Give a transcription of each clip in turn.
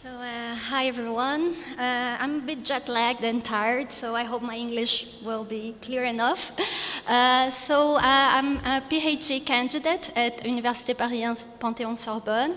Hi everyone. I'm a bit jet-lagged and tired, so I hope my English will be clear enough. I'm a PhD candidate at Université Paris Panthéon-Sorbonne,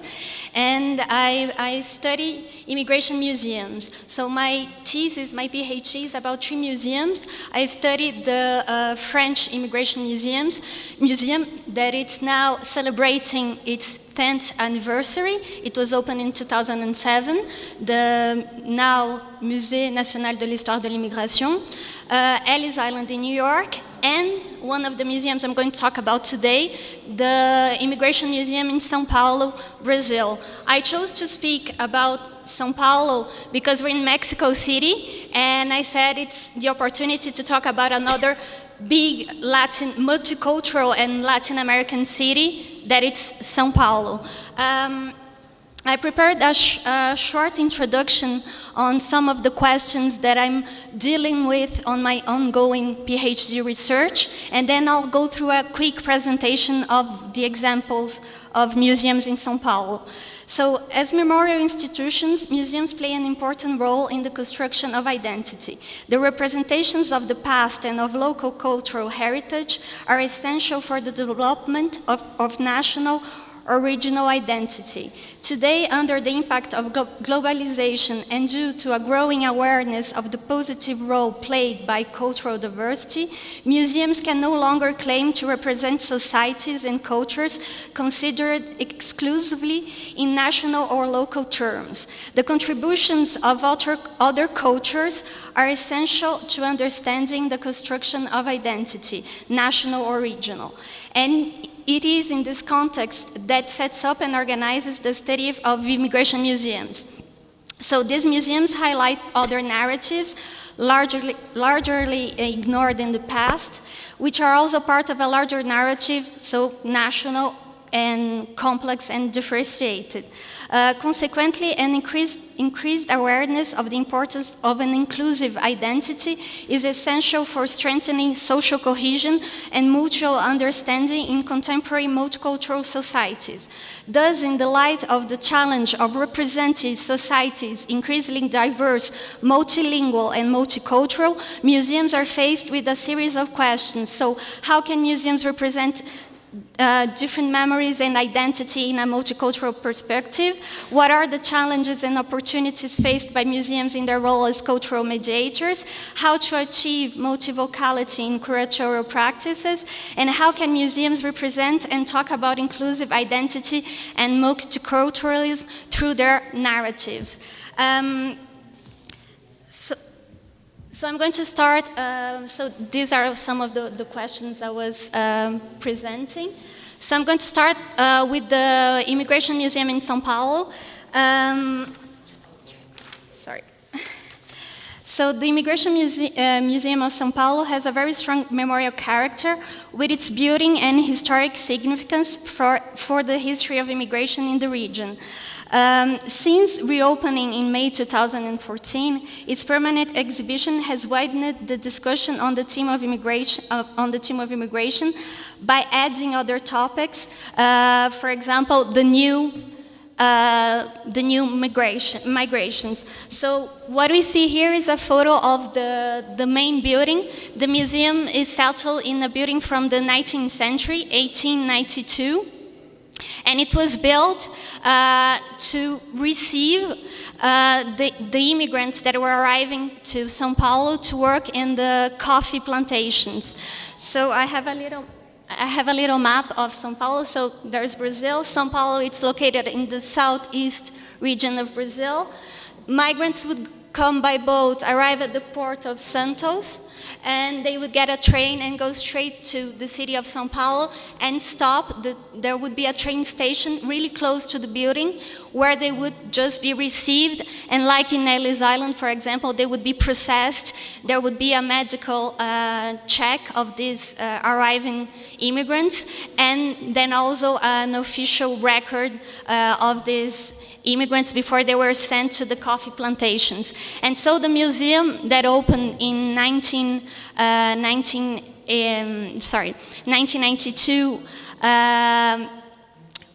and I study immigration museums. So my thesis, my PhD is about 3 museums. I studied the French Immigration Museum that it's now celebrating its 10th anniversary. It was opened in 2007, the now Musée National de l'Histoire de l'Immigration, Ellis Island in New York, and one of the museums I'm going to talk about today, the Immigration Museum in São Paulo, Brazil. I chose to speak about São Paulo because we're in Mexico City, and I said it's the opportunity to talk about another big multicultural and Latin American city that it's São Paulo. I prepared a short introduction on some of the questions that I'm dealing with on my ongoing PhD research, and then I'll go through a quick presentation of the examples of museums in São Paulo. So, as memorial institutions, museums play an important role in the construction of identity. The representations of the past and of local cultural heritage are essential for the development of national or regional identity. Today, under the impact of globalization and due to a growing awareness of the positive role played by cultural diversity, museums can no longer claim to represent societies and cultures considered exclusively in national or local terms. The contributions of other cultures are essential to understanding the construction of identity, national or regional. And it is in this context that sets up and organizes the study of immigration museums. So these museums highlight other narratives largely ignored in the past, which are also part of a larger narrative, so national and complex and differentiated. Consequently, an increased awareness of the importance of an inclusive identity is essential for strengthening social cohesion and mutual understanding in contemporary multicultural societies. Thus, in the light of the challenge of representing societies increasingly diverse, multilingual, and multicultural, museums are faced with a series of questions. So, how can museums represent different memories and identity in a multicultural perspective? What are the challenges and opportunities faced by museums in their role as cultural mediators? How to achieve multivocality in curatorial practices? And how can museums represent and talk about inclusive identity and multiculturalism through their narratives? So I'm going to start, so these are some of the questions I was presenting. So I'm going to start with the Immigration Museum in São Paulo. Sorry. So the Immigration Museum of São Paulo has a very strong memorial character with its building and historic significance for the history of immigration in the region. Since reopening in May 2014, its permanent exhibition has widened the discussion on the theme of immigration, by adding other topics. For example, the new migrations. So what we see here is a photo of the main building. The museum is settled in a building from the 19th century, 1892. And it was built to receive the immigrants that were arriving to São Paulo to work in the coffee plantations. So I have a little map of São Paulo. So there's Brazil. São Paulo, it's located in the southeast region of Brazil. Migrants would come by boat, arrive at the port of Santos, and they would get a train and go straight to the city of São Paulo and stop. There would be a train station really close to the building where they would just be received, and like in Ellis Island, for example, they would be processed. There would be a medical check of these arriving immigrants, and then also an official record of these immigrants before they were sent to the coffee plantations. And so the museum that opened in 1992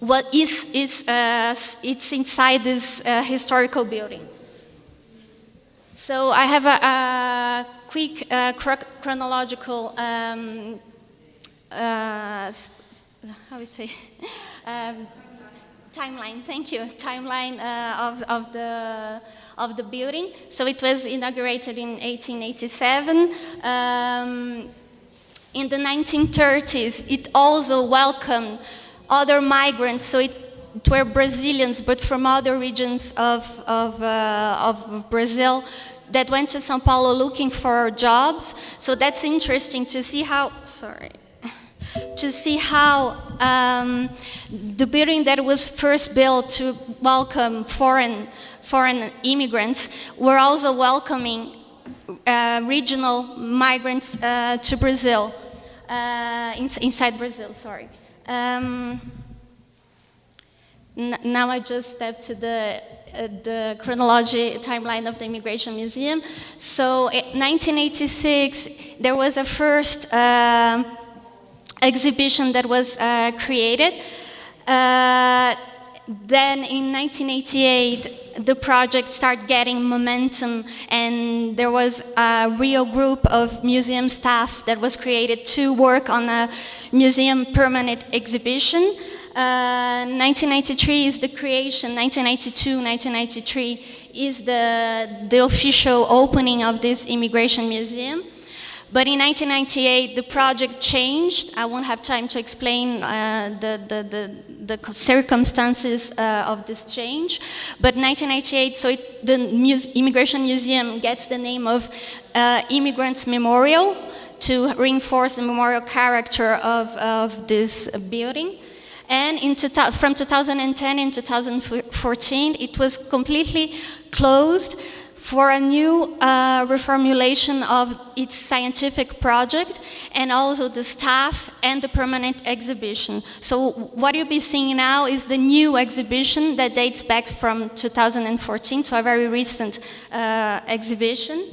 what it's inside this historical building. So I have a quick chronological how we say timeline. Thank you. Timeline of the building. So it was inaugurated in 1887. In the 1930s, it also welcomed other migrants. So it were Brazilians, but from other regions of Brazil that went to São Paulo looking for jobs. So that's interesting to see how. The building that was first built to welcome foreign immigrants were also welcoming regional migrants to Brazil, inside Brazil, sorry. Now I just step to the chronology timeline of the Immigration Museum. So in 1986, there was a first exhibition that was created. Then in 1988, the project started getting momentum, and there was a real group of museum staff that was created to work on a museum permanent exhibition. 1993 is the creation, 1992, 1993 is the official opening of this Immigration Museum. But in 1998, the project changed. I won't have time to explain the circumstances of this change. But 1998, so the Immigration Museum gets the name of Immigrants Memorial to reinforce the memorial character of this building. And from 2010 and 2014, it was completely closed for a new reformulation of its scientific project, and also the staff and the permanent exhibition. So what you'll be seeing now is the new exhibition that dates back from 2014, so a very recent exhibition.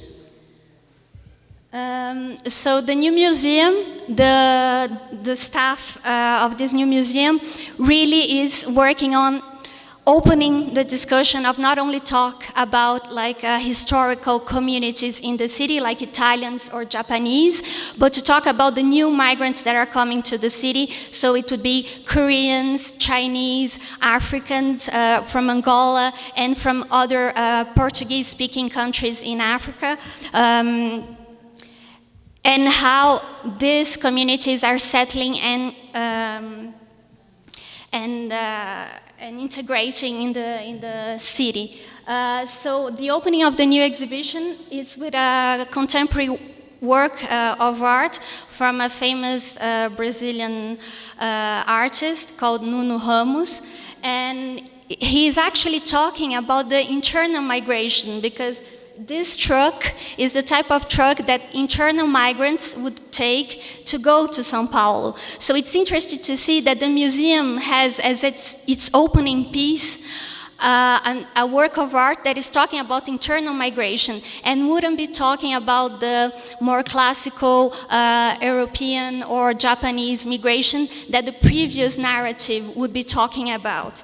So the new museum, the staff of this new museum really is working on opening the discussion of not only talk about historical communities in the city like Italians or Japanese, but to talk about the new migrants that are coming to the city. So it would be Koreans, Chinese, Africans from Angola, and from other Portuguese-speaking countries in Africa. And how these communities are settling and integrating in the city. So the opening of the new exhibition is with a contemporary work of art from a famous Brazilian artist called Nuno Ramos, and he's actually talking about the internal migration, because this truck is the type of truck that internal migrants would take to go to São Paulo. So it's interesting to see that the museum has as its opening piece a work of art that is talking about internal migration and wouldn't be talking about the more classical European or Japanese migration that the previous narrative would be talking about.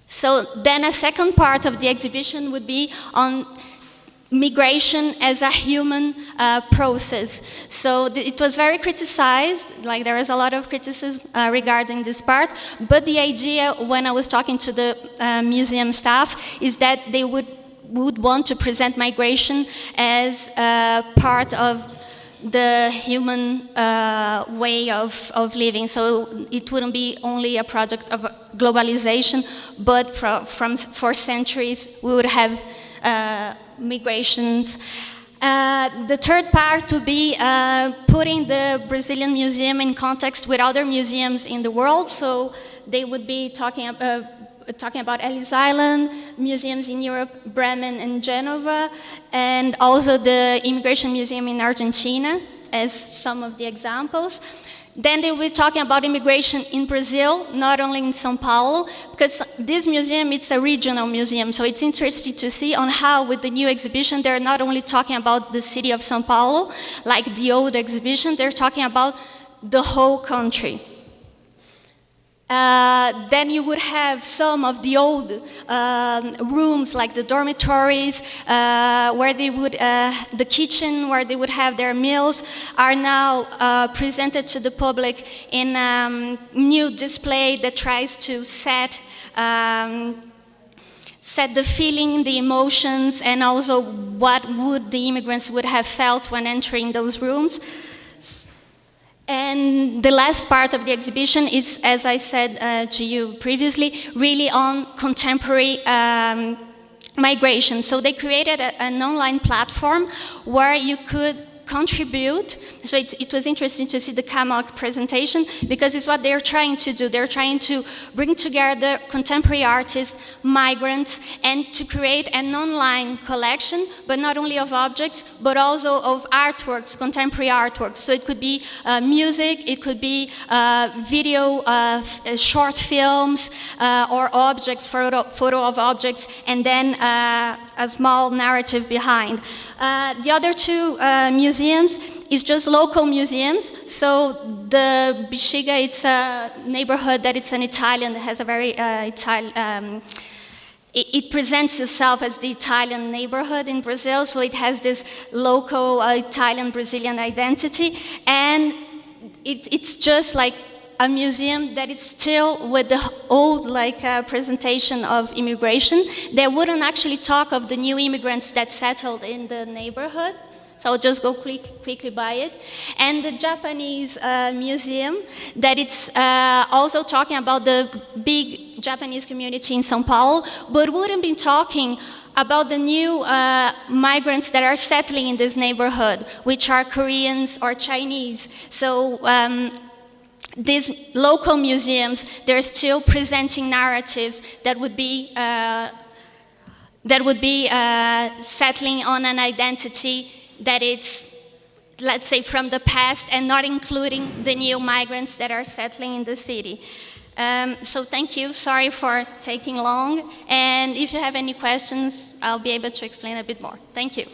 So then a second part of the exhibition would be on migration as a human process. So it was very criticized, like there is a lot of criticism regarding this part, but the idea when I was talking to the museum staff is that they would want to present migration as part of the human way of living. So it wouldn't be only a project of globalization, but for centuries we would have migrations. The third part to be putting the Brazilian museum in context with other museums in the world. So they would be talking about Ellis Island, museums in Europe, Bremen and Genova, and also the Immigration Museum in Argentina as some of the examples. Then they will be talking about immigration in Brazil, not only in São Paulo, because this museum, it's a regional museum, so it's interesting to see on how with the new exhibition, they're not only talking about the city of São Paulo, like the old exhibition, they're talking about the whole country. Then you would have some of the old rooms, like the dormitories, where they would, the kitchen where they would have their meals, are now presented to the public in new display that tries to set the feeling, the emotions, and also what would the immigrants would have felt when entering those rooms. And the last part of the exhibition is, as I said to you previously, really on contemporary migration. So they created an online platform where you could contribute. So it was interesting to see the CAMOC presentation, because it's what they're trying to do. They're trying to bring together contemporary artists, migrants, and to create an online collection, but not only of objects, but also of artworks, contemporary artworks. So it could be music, it could be video, short films, or objects, photo of objects, and then a small narrative behind. The other two museums is just local museums. So the Bixiga, it's a neighborhood that it's an Italian, that has a very it presents itself as the Italian neighborhood in Brazil, so it has this local Italian-Brazilian identity, and it's just like a museum that is still with the old presentation of immigration. They wouldn't actually talk of the new immigrants that settled in the neighborhood. So I'll just go quickly by it. And the Japanese museum, that it's also talking about the big Japanese community in São Paulo, but wouldn't be talking about the new migrants that are settling in this neighborhood, which are Koreans or Chinese. So these local museums, they're still presenting narratives that would be settling on an identity that it's, let's say, from the past, and not including the new migrants that are settling in the city. So thank you. Sorry for taking long. And if you have any questions, I'll be able to explain a bit more. Thank you.